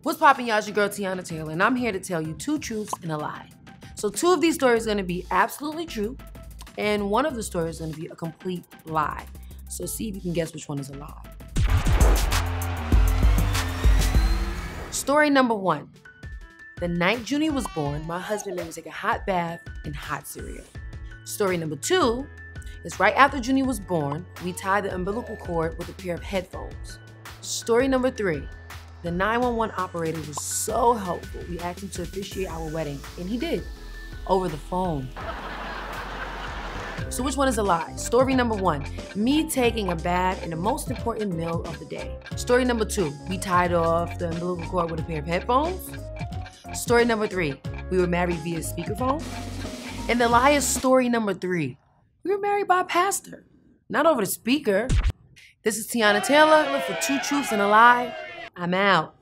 What's poppin', y'all? It's your girl Teyana Taylor, and I'm here to tell you 2 truths and a lie. So 2 of these stories are gonna be absolutely true, and 1 of the stories is gonna be a complete lie. So see if you can guess which one is a lie. Story number 1. The night Junie was born, my husband made me take a hot bath and hot cereal. Story number 2 is right after Junie was born, we tied the umbilical cord with a pair of headphones. Story number 3. The 911 operator was so helpful, we asked him to officiate our wedding, and he did, over the phone. So which one is a lie? Story number 1, me taking a bath and the most important meal of the day. Story number 2, we tied off the umbilical cord with a pair of headphones. Story number 3, we were married via speakerphone. And the lie is story number 3, we were married by a pastor, not over the speaker. This is Teyana Taylor, look for 2 truths and a lie. I'm out.